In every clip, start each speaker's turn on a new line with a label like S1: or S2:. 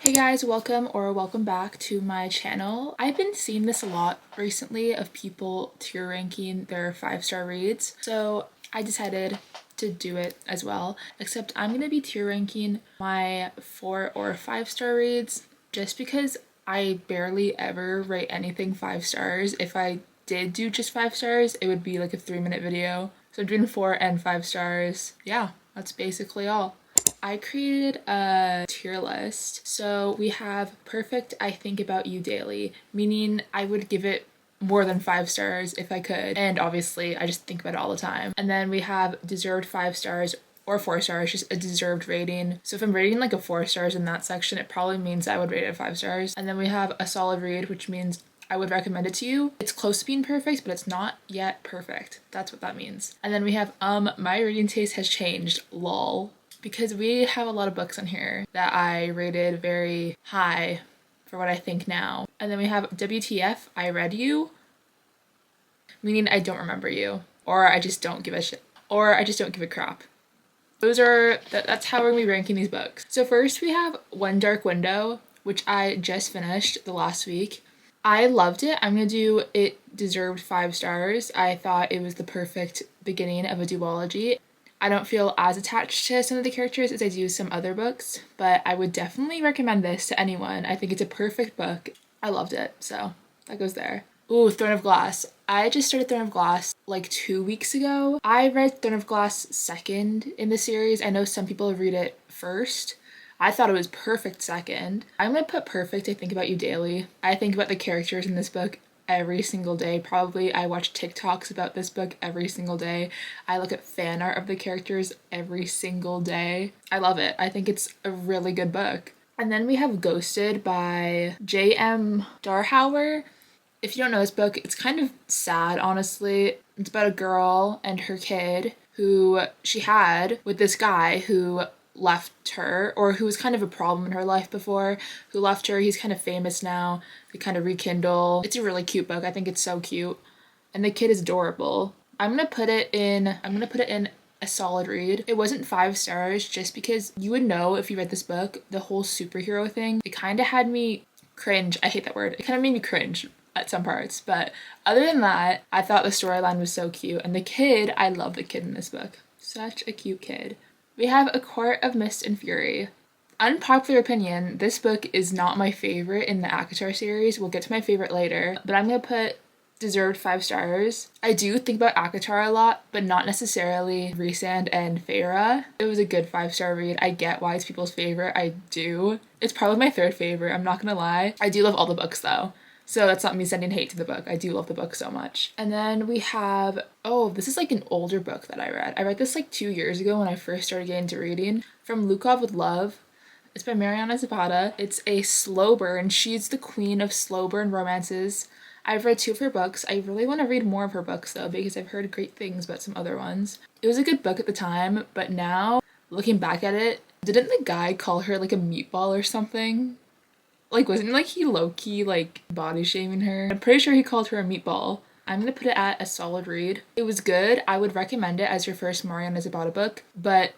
S1: Hey guys, welcome back to my channel. I've been seeing this a lot recently of people tier ranking their 5-star reads, so I decided to do it as well, except I'm going to be tier ranking my 4 or 5-star reads just because I barely ever rate anything 5 stars. If I did do just 5 stars, it would be like a 3-minute video. So I'm doing 4 and 5 stars. Yeah, that's basically all. I created a tier list. So we have perfect I think about you daily, meaning I would give it more than 5 stars if I could. And obviously I just think about it all the time. And then we have deserved 5 stars or 4 stars, just a deserved rating. So if I'm rating like a 4 stars in that section, it probably means I would rate it 5 stars. And then we have a solid read, which means I would recommend it to you. It's close to being perfect, but it's not yet perfect. That's what that means. And then we have my reading taste has changed, lol. Because we have a lot of books on here that I rated very high for what I think now. And then we have WTF, I read you, meaning I don't remember you, or I just don't give a shit, or I just don't give a crap. That's how we're gonna be ranking these books. So first we have One Dark Window, which I just finished the last week. I loved it. I'm gonna do it deserved 5 stars. I thought it was the perfect beginning of a duology. I don't feel as attached to some of the characters as I do some other books, but I would definitely recommend this to anyone. I think it's a perfect book. I loved it, so that goes there. Ooh, Throne of Glass. I just started Throne of Glass like 2 weeks ago. I read Throne of Glass second in the series. I know some people read it first. I thought it was perfect second. I'm gonna put perfect I think about you daily. I think about the characters in this book every single day. Probably I watch TikToks about this book every single day. I look at fan art of the characters every single day. I love it. I think it's a really good book. And then we have Ghosted by J.M. Darhauer. If you don't know this book, it's kind of sad, honestly. It's about a girl and her kid who she had with this guy who left her, or who was kind of a problem in her life before, who left her. He's kind of famous now. They kind of rekindle. It's a really cute book. I think it's so cute. And the kid is adorable. I'm gonna put it in a solid read. It wasn't 5 stars just because you would know if you read this book, the whole superhero thing. It kind of had me cringe. I hate that word. It kind of made me cringe at some parts, but other than that, I thought the storyline was so cute. And the kid, I love the kid in this book. Such a cute kid. We have A Court of Mist and Fury. Unpopular opinion, this book is not my favorite in the ACOTAR series. We'll get to my favorite later, but I'm gonna put deserved 5 stars. I do think about ACOTAR a lot, but not necessarily Rhysand and Feyre. It was a good 5-star read. I get why it's people's favorite. I do. It's probably my 3rd favorite, I'm not gonna lie. I do love all the books though. So that's not me sending hate to the book. I do love the book so much. And then we have, this is like an older book that I read. I read this like 2 years ago when I first started getting into reading. From Lukov with Love. It's by Mariana Zapata. It's a slow burn. She's the queen of slow burn romances. I've read 2 of her books. I really want to read more of her books though, because I've heard great things about some other ones. It was a good book at the time, but now, looking back at it, didn't the guy call her like a meatball or something? Like, wasn't like he low-key like body shaming her? I'm pretty sure he called her a meatball. I'm gonna put it at a solid read. It was good. I would recommend it as your first Mariana Zapata book, but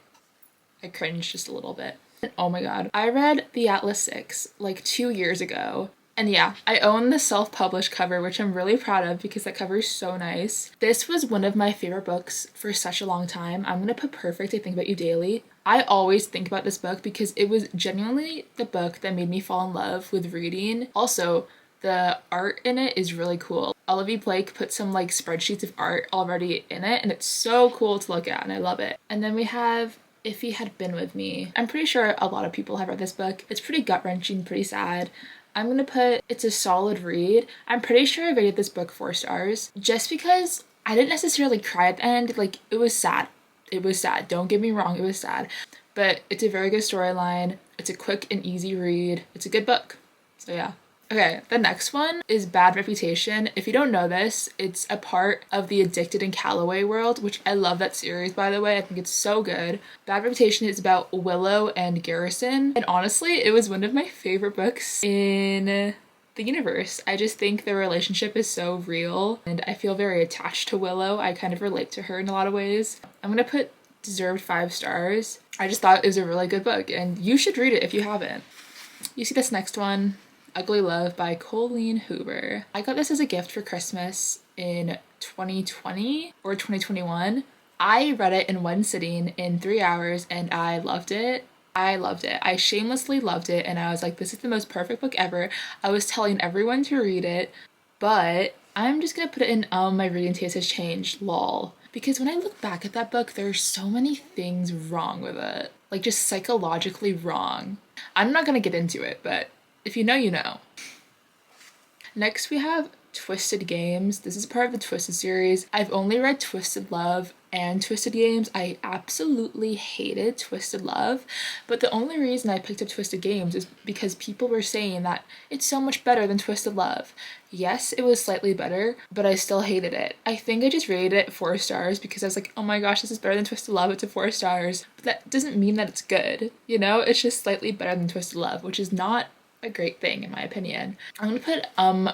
S1: I cringed just a little bit. Oh my god. I read The Atlas 6 like 2 years ago. And yeah, I own the self-published cover, which I'm really proud of because that cover is so nice. This was one of my favorite books for such a long time. I'm gonna put perfect I think about you daily. I always think about this book because it was genuinely the book that made me fall in love with reading. Also, the art in it is really cool. Olivia Blake put some like spreadsheets of art already in it, and it's so cool to look at and I love it. And then we have If He Had Been With Me. I'm pretty sure a lot of people have read this book. It's pretty gut-wrenching, pretty sad. I'm gonna put it's a solid read. I'm pretty sure I rated this book 4 stars just because I didn't necessarily cry at the end. Like, it was sad. It was sad. Don't get me wrong, it was sad. But it's a very good storyline. It's a quick and easy read. It's a good book. So yeah. Okay, the next one is Bad Reputation. If you don't know this, it's a part of the Addicted and Calloway world, which I love that series, by the way. I think it's so good. Bad Reputation is about Willow and Garrison, and honestly, it was one of my favorite books in the universe. I just think their relationship is so real, and I feel very attached to Willow. I kind of relate to her in a lot of ways. I'm gonna put deserved 5 stars. I just thought it was a really good book, and you should read it if you haven't. you see this next one, Ugly Love by Colleen Hoover. I got this as a gift for Christmas in 2020 or 2021. I read it in one sitting in 3 hours and I loved it. I loved it. I shamelessly loved it and I was like, this is the most perfect book ever. I was telling everyone to read it, but I'm just gonna put it in my reading taste has changed, lol. Because when I look back at that book, there are so many things wrong with it. Like just psychologically wrong. I'm not gonna get into it, but if you know, you know. Next we have Twisted Games. This is part of the Twisted series. I've only read Twisted Love and Twisted Games. I absolutely hated Twisted Love, but the only reason I picked up Twisted Games is because people were saying that it's so much better than Twisted Love. Yes, it was slightly better, but I still hated it. I think I just rated it 4 stars because I was like, oh my gosh, this is better than Twisted Love, it's a 4 stars. But that doesn't mean that it's good, you know? It's just slightly better than Twisted Love, which is not a great thing in my opinion. I'm gonna put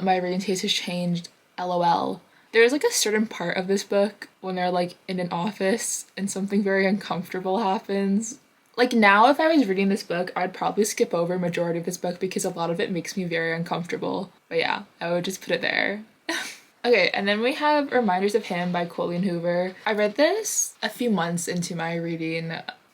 S1: my reading taste has changed, LOL. There's like a certain part of this book when they're like in an office and something very uncomfortable happens. Like now if I was reading this book, I'd probably skip over a majority of this book because a lot of it makes me very uncomfortable. But yeah, I would just put it there. Okay, and then we have Reminders of Him by Colleen Hoover. I read this a few months into my reading,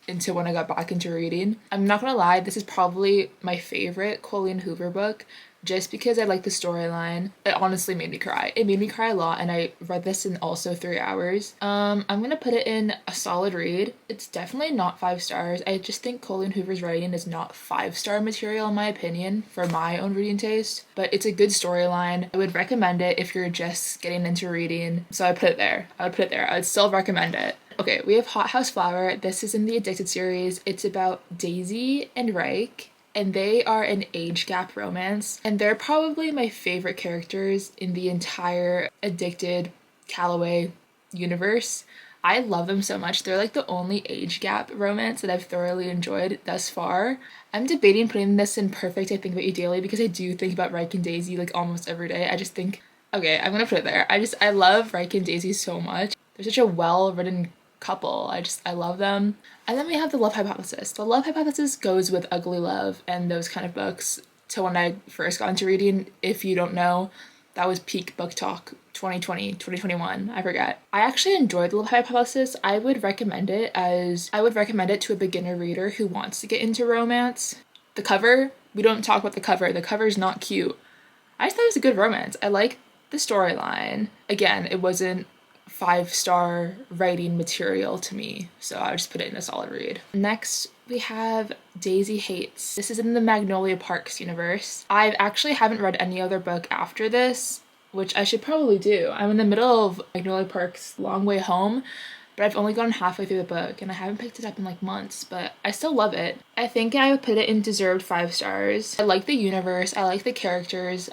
S1: into when I got back into reading. I'm not gonna lie, this is probably my favorite Colleen Hoover book just because I like the storyline. It honestly made me cry. It made me cry a lot and I read this in also 3 hours. I'm gonna put it in a solid read. It's definitely not 5 stars. I just think Colleen Hoover's writing is not 5-star material in my opinion for my own reading taste, but it's a good storyline. I would recommend it if you're just getting into reading. So I put it there. I would still recommend it. Okay, we have Hot House Flower. This is in the Addicted series. It's about Daisy and Reich, and they are an age gap romance, and they're probably my favorite characters in the entire Addicted Calloway universe. I love them so much. They're like the only age gap romance that I've thoroughly enjoyed thus far. I'm debating putting this in Perfect I Think About You Daily because I do think about Reich and Daisy like almost every day. I just think, okay, I'm gonna put it there. I love Reich and Daisy so much. They're such a well-written couple. I love them. And then we have The Love Hypothesis. The Love Hypothesis goes with Ugly Love and those kind of books to when I first got into reading. If you don't know, that was peak booktok 2020, 2021, I forget. I actually enjoyed The Love Hypothesis. I would recommend it to a beginner reader who wants to get into romance. The cover, we don't talk about the cover. The cover's not cute. I just thought it was a good romance. I like the storyline. Again, it wasn't 5-star writing material to me, so I just put it in a solid read. Next we have Daisy Hates. This is in the Magnolia Parks universe. I actually haven't read any other book after this, which I should probably do. I'm in the middle of Magnolia Parks Long Way Home, but I've only gotten halfway through the book and I haven't picked it up in like months, but I still love it. I think I would put it in deserved 5 stars. I like the universe, I like the characters.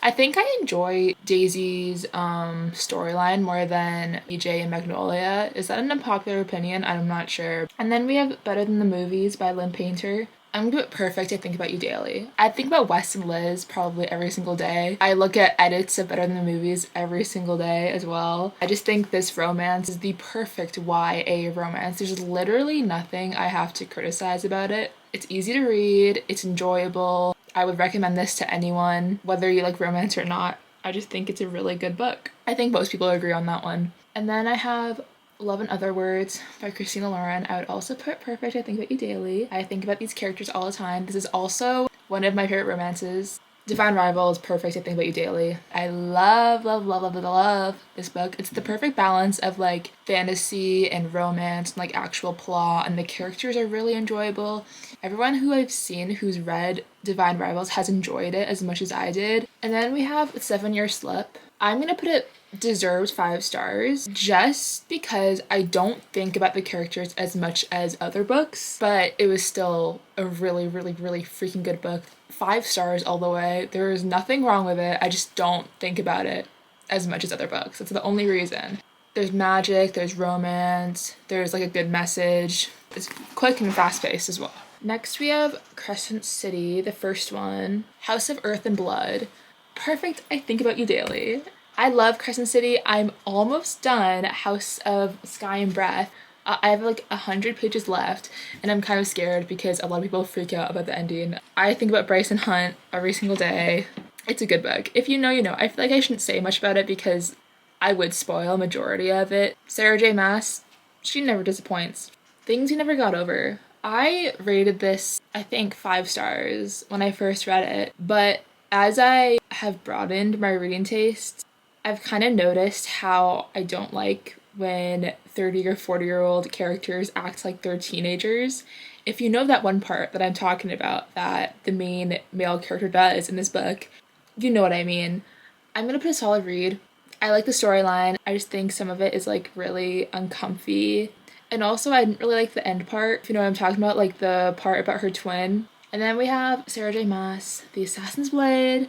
S1: I think I enjoy Daisy's storyline more than EJ and Magnolia. Is that an unpopular opinion? I'm not sure. And then we have Better Than the Movies by Lynn Painter. I'm gonna put Perfect I Think About You Daily. I think about Wes and Liz probably every single day. I look at edits of Better Than the Movies every single day as well. I just think this romance is the perfect YA romance. There's literally nothing I have to criticize about it. It's easy to read, it's enjoyable. I would recommend this to anyone, whether you like romance or not. I just think it's a really good book. I think most people agree on that one. And then I have Love in Other Words by Christina Lauren. I would also put Perfect I Think About You Daily. I think about these characters all the time. This is also one of my favorite romances. Divine Rivals, Perfect I Think About You Daily. I love this book. It's the perfect balance of like fantasy and romance and like actual plot, and the characters are really enjoyable. Everyone who I've seen who's read Divine Rivals has enjoyed it as much as I did. And then we have 7 Year Slip. I'm gonna put it deserved 5 stars just because I don't think about the characters as much as other books, but it was still a really freaking good book. 5 stars all the way. There is nothing wrong with it. I just don't think about it as much as other books. That's the only reason. There's magic, there's romance, there's like a good message. It's quick and fast-paced as well. Next we have Crescent City, the first one. House of Earth and Blood. Perfect I Think About You Daily. I love Crescent City. I'm almost done House of Sky and Breath, I have like 100 pages left, and I'm kind of scared because a lot of people freak out about the ending. I think about Bryson Hunt every single day. It's a good book. If you know, you know. I feel like I shouldn't say much about it because I would spoil a majority of it. Sarah J. Maas, she never disappoints. Things you never got over. I rated this, I think, 5 stars when I first read it, but as I have broadened my reading taste, I've kind of noticed how I don't like when 30 or 40-year-old characters act like they're teenagers. If you know that one part that I'm talking about that the main male character does in this book, you know what I mean. I'm gonna put a solid read. I like the storyline. I just think some of it is like really uncomfy. And also I didn't really like the end part, if you know what I'm talking about, like the part about her twin. And then we have Sarah J. Maas, The Assassin's Blade.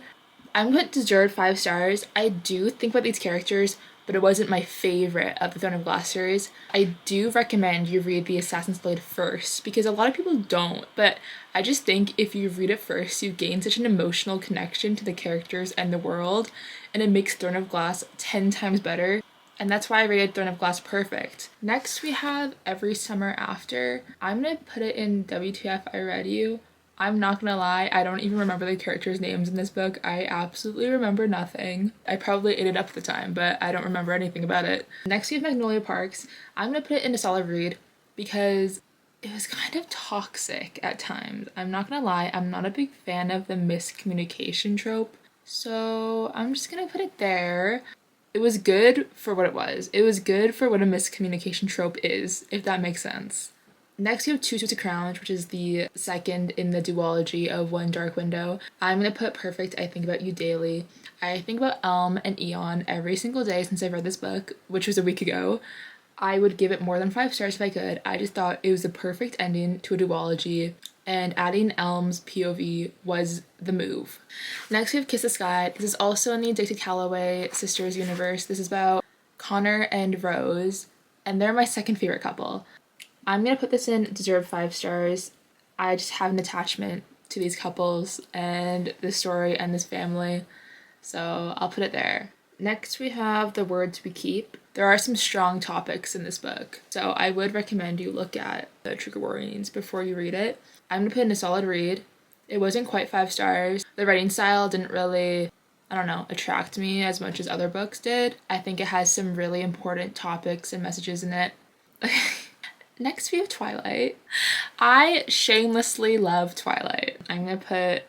S1: I'm going to deserve 5 stars. I do think about these characters, but it wasn't my favorite of the Throne of Glass series. I do recommend you read The Assassin's Blade first, because a lot of people don't, but I just think if you read it first, you gain such an emotional connection to the characters and the world, and it makes Throne of Glass 10 times better. And that's why I rated Throne of Glass perfect. Next, we have Every Summer After. I'm gonna put it in WTF I Read You. I'm not gonna lie, I don't even remember the characters' names in this book. I absolutely remember nothing. I probably ate it up at the time, but I don't remember anything about it. Next, we have Magnolia Parks. I'm gonna put it in a solid read because it was kind of toxic at times. I'm not gonna lie, I'm not a big fan of the miscommunication trope. So I'm just gonna put it there. It was good for what it was. It was good for what a miscommunication trope is, if that makes sense. Next, we have Two Suits of Crown, which is the second in the duology of One Dark Window. I'm going to put perfect I think about you daily. I think about Elm and Eon every single day since I've read this book, which was a week ago. I would give it more than 5 stars if I could. I just thought it was the perfect ending to a duology, and adding Elm's POV was the move. Next, we have Kiss the Sky. This is also in the Addicted Calloway Sisters universe. This is about Connor and Rose, and they're my second favorite couple. I'm gonna put this in deserved 5 stars. I just have an attachment to these couples and this story and this family, so I'll put it there. Next, we have The Words We Keep. There are some strong topics in this book, so I would recommend you look at the trigger warnings before you read it. I'm gonna put in a solid read. It wasn't quite 5 stars. The writing style didn't really, I don't know, attract me as much as other books did. I think it has some really important topics and messages in it. Next, we have Twilight. I shamelessly love Twilight. I'm gonna put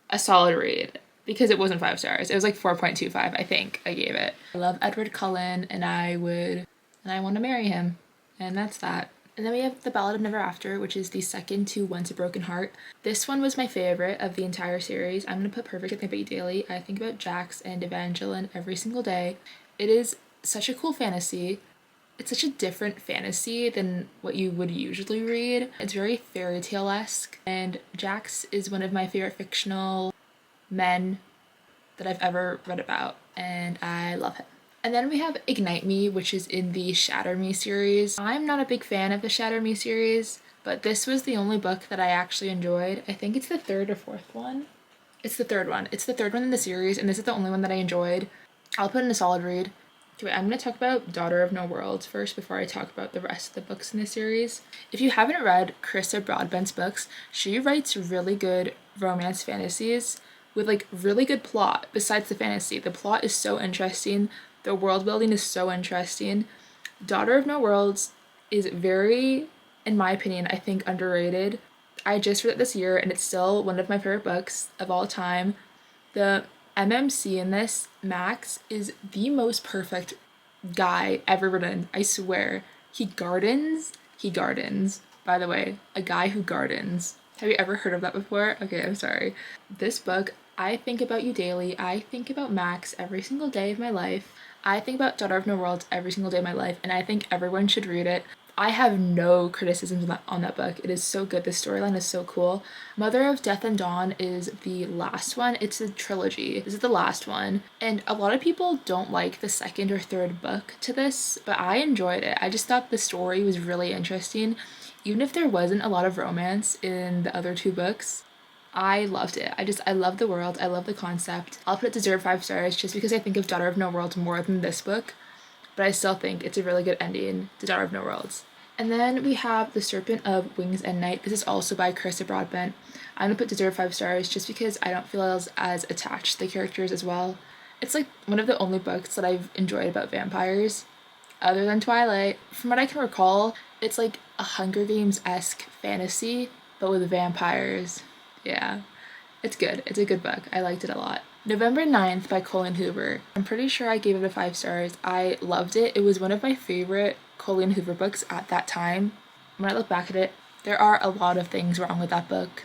S1: a solid read because it wasn't 5 stars. It was like 4.25, I think I gave it. I love Edward Cullen, and I want to marry him, and that's that. And then we have The Ballad of Never After, which is the second to Once a Broken Heart. This one was my favorite of the entire series. I'm gonna put perfect I think about you daily. I think about Jax and Evangeline every single day. It is such a cool fantasy. It's such a different fantasy than what you would usually read. It's very fairy tale-esque, and Jax is one of my favorite fictional men that I've ever read about, and I love him. And then we have Ignite Me, which is in the Shatter Me series. I'm not a big fan of the Shatter Me series, but this was the only book that I actually enjoyed. I think it's the 3rd or 4th one. It's the 3rd one. It's the 3rd one in the series, and this is the only one that I enjoyed. I'll put in a solid read. Okay, I'm going to talk about Daughter of No Worlds first before I talk about the rest of the books in the series. If you haven't read Carissa Broadbent's books, she writes really good romance fantasies with like really good plot besides the fantasy. The plot is so interesting. The world building is so interesting. Daughter of No Worlds is very, in my opinion, I think underrated. I just read it this year and it's still one of my favorite books of all time. The MMC in this, Max, is the most perfect guy ever written. I swear. He gardens. By the way, a guy who gardens. Have you ever heard of that before? Okay, I'm sorry. This book, I think about you daily. I think about Max every single day of my life. I think about Daughter of No Worlds every single day of my life, and I think everyone should read it. I have no criticisms on that book. It is so good. The storyline is so cool. Mother of Death and Dawn is the last one. It's a trilogy. This is the last one. And a lot of people don't like the 2nd or 3rd book to this, but I enjoyed it. I just thought the story was really interesting. Even if there wasn't a lot of romance in the other 2 books, I loved it. I love the world. I love the concept. I'll put it deserved 5 stars just because I think of Daughter of No Worlds more than this book. But I still think it's a really good ending to Daughter of No Worlds. And then we have The Serpent of Wings and Night. This is also by Carissa Broadbent. I'm gonna put deserve 5 stars just because I don't feel as attached to the characters as well. It's like one of the only books that I've enjoyed about vampires, other than Twilight. From what I can recall, it's like a Hunger Games-esque fantasy, but with vampires. Yeah, it's good. It's a good book. I liked it a lot. November 9th by Colleen Hoover. I'm pretty sure I gave it a 5 stars. I loved it. It was one of my favorite Colleen Hoover books at that time. When I look back at it, there are a lot of things wrong with that book.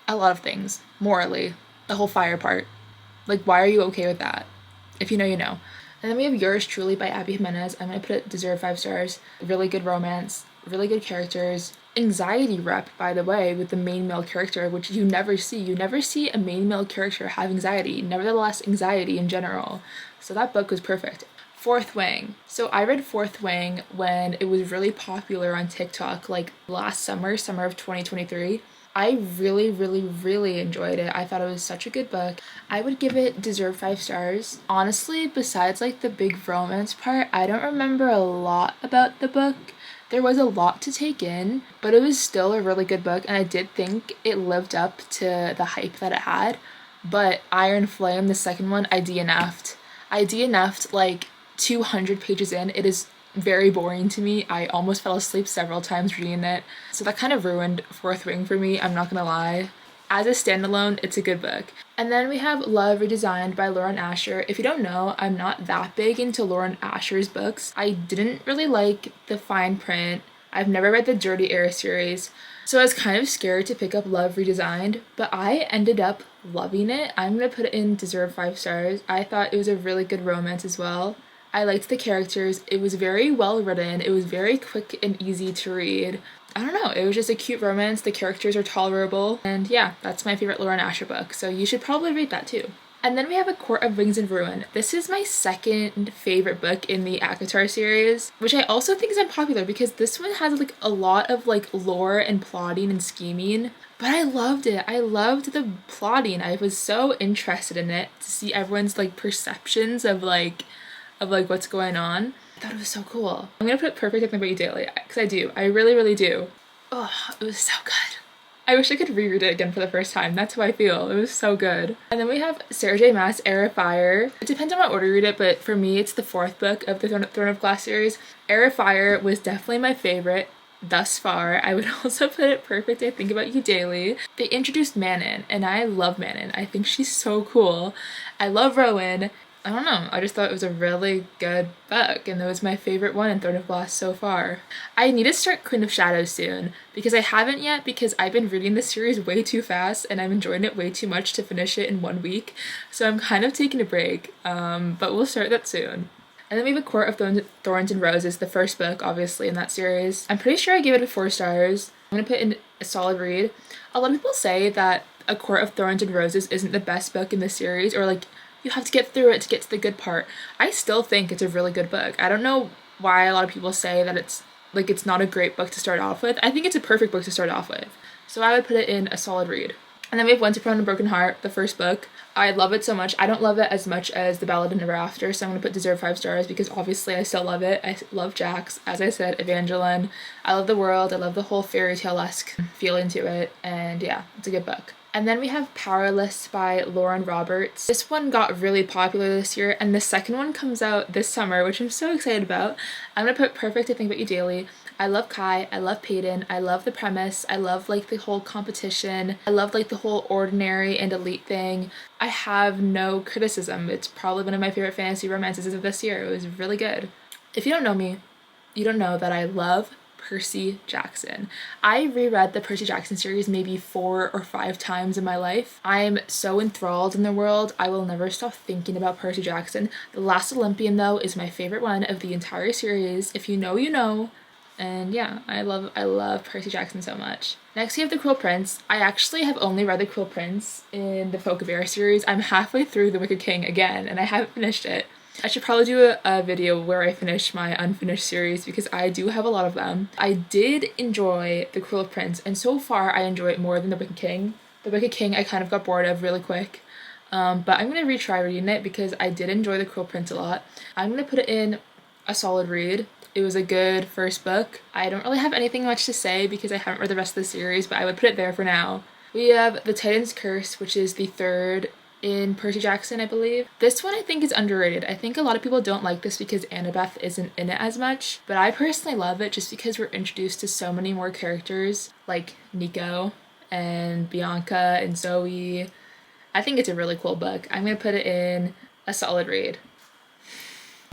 S1: A lot of things. Morally. The whole fire part. Like, why are you okay with that? If you know, you know. And then we have Yours Truly by Abby Jimenez. I'm going to put it deserve 5 stars. Really good romance. Really good characters. Anxiety rep, by the way, with the main male character, which you never see. You never see a main male character have anxiety. Nevertheless, anxiety in general. So that book was perfect. Fourth Wing. So I read Fourth Wing when it was really popular on TikTok, like last summer of 2023. I really enjoyed it. I thought it was such a good book. I would give it deserve 5 stars. Honestly, besides like the big romance part, I don't remember a lot about the book. There was a lot to take in, but it was still a really good book, and I did think it lived up to the hype that it had. But Iron Flame, the second one, I DNF'd. I DNF'd like 200 pages in. It is very boring to me. I almost fell asleep several times reading it. So that kind of ruined Fourth Wing for me, I'm not gonna lie. As a standalone, it's a good book. And then we have Love Redesigned by Lauren Asher. If you don't know, I'm not that big into Lauren Asher's books. I didn't really like the fine print. I've never read the Dirty Air series, so I was kind of scared to pick up Love Redesigned, but I ended up loving it. I'm gonna put it in deserve 5 stars. I thought it was a really good romance as well. I liked the characters. It was very well written. It was very quick and easy to read. I don't know, it was just a cute romance. The characters are tolerable. And yeah, that's my favorite Lauren Asher book, so you should probably read that too. And then we have A Court of Wings and Ruin. This is my second favorite book in the ACOTAR series, which I also think is unpopular because this one has like a lot of like lore and plotting and scheming. But I loved it. I loved the plotting. I was so interested in it to see everyone's like perceptions of what's going on. I thought it was so cool. I'm gonna put Perfect I Think About You Daily, because I do. I really do. Oh, it was so good. I wish I could reread it again for the first time. That's how I feel. It was so good. And then we have Sarah J Maas, Heir of Fire. It depends on what order you read it, but for me, it's the 4th book of the Throne of Glass series. Heir of Fire was definitely my favorite thus far. I would also put it Perfect I Think About You Daily. They introduced Manon, and I love Manon. I think she's so cool. I love Rowan. I don't know, I just thought it was a really good book, and it was my favorite one in Throne of Glass so far. I need to start Queen of Shadows soon, because I haven't yet, because I've been reading this series way too fast, and I'm enjoying it way too much to finish it in 1 week, so I'm kind of taking a break, but we'll start that soon. And then we have A Court of Thorns and Roses, the first book, obviously, in that series. I'm pretty sure I gave it a 4 stars. I'm gonna put in a solid read. A lot of people say that A Court of Thorns and Roses isn't the best book in the series, or like, you have to get through it to get to the good part. I still think it's a really good book. I don't know why a lot of people say that it's not a great book to start off with. I think it's a perfect book to start off with. So I would put it in a solid read. And then we have Once Upon a Broken Heart, the first book. I love it so much. I don't love it as much as The Ballad of Never After, so I'm going to put deserve 5 stars because obviously I still love it. I love Jax, as I said, Evangeline. I love the world. I love the whole fairy tale-esque feeling to it. And yeah, it's a good book. And then we have Powerless by Lauren Roberts. This one got really popular this year, and the second one comes out this summer, which I'm so excited about. I'm gonna put Perfect I Think About You Daily. I love Kai, I love Peyton, I love the premise, I love like the whole competition, I love like the whole ordinary and elite thing. I have no criticism. It's probably one of my favorite fantasy romances of this year. It was really good. If you don't know me, you don't know that I love Percy Jackson. I reread the Percy Jackson series maybe 4 or 5 times in my life. I'm so enthralled in the world. I will never stop thinking about Percy Jackson. The Last Olympian, though, is my favorite one of the entire series. If you know, you know. And yeah, I love Percy Jackson so much. Next we have The Cruel Prince. I actually have only read The Cruel Prince in the Folk of Air series. I'm halfway through The Wicked King again, and I haven't finished it. I should probably do a video where I finish my unfinished series because I do have a lot of them. I did enjoy The Cruel Prince, and so far I enjoy it more than The Wicked King. The Wicked King I kind of got bored of really quick, but I'm going to retry reading it because I did enjoy The Cruel Prince a lot. I'm going to put it in a solid read. It was a good first book. I don't really have anything much to say because I haven't read the rest of the series, but I would put it there for now. We have The Titan's Curse, which is the third in Percy Jackson, I believe. This one I think is underrated. I think a lot of people don't like this because Annabeth isn't in it as much, but I personally love it just because we're introduced to so many more characters like Nico and Bianca and Zoe. I think it's a really cool book. I'm gonna put it in a solid read.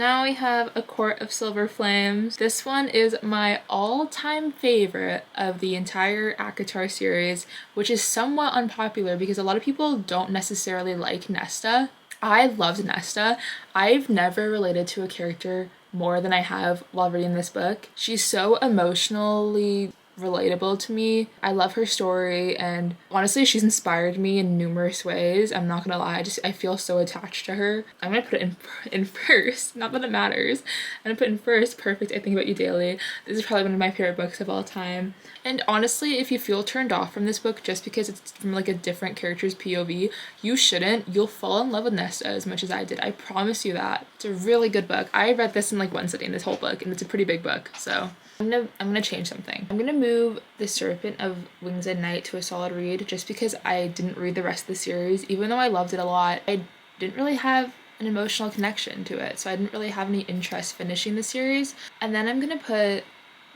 S1: Now we have A Court of Silver Flames. This one is my all-time favorite of the entire ACOTAR series, which is somewhat unpopular because a lot of people don't necessarily like Nesta. I loved Nesta. I've never related to a character more than I have while reading this book. She's so emotionally relatable to me. I love her story, and honestly she's inspired me in numerous ways. I'm not gonna lie, I feel so attached to her. I'm gonna put it in first, not that it matters. I'm gonna put in first Perfect I Think About You Daily. This is probably one of my favorite books of all time. And honestly, if you feel turned off from this book just because it's from like a different character's POV, you shouldn't. You'll fall in love with Nesta as much as I did. I promise you that. It's a really good book. I read this in like one sitting, this whole book, and it's a pretty big book, so I'm gonna change something. I'm gonna move The Serpent of Wings at Night to a solid read just because I didn't read the rest of the series. Even though I loved it a lot, I didn't really have an emotional connection to it, so I didn't really have any interest finishing the series. And then I'm gonna put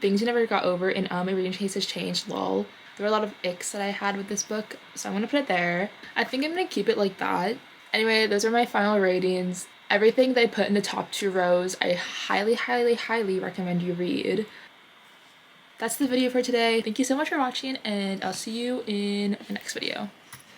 S1: Things You Never Got Over in My Reading Taste Has Changed, lol. There were a lot of icks that I had with this book, so I'm gonna put it there. I think I'm gonna keep it like that. Anyway, those are my final ratings. Everything that I put in the top 2 rows, I highly, highly, highly recommend you read. That's the video for today. Thank you so much for watching, and I'll see you in the next video.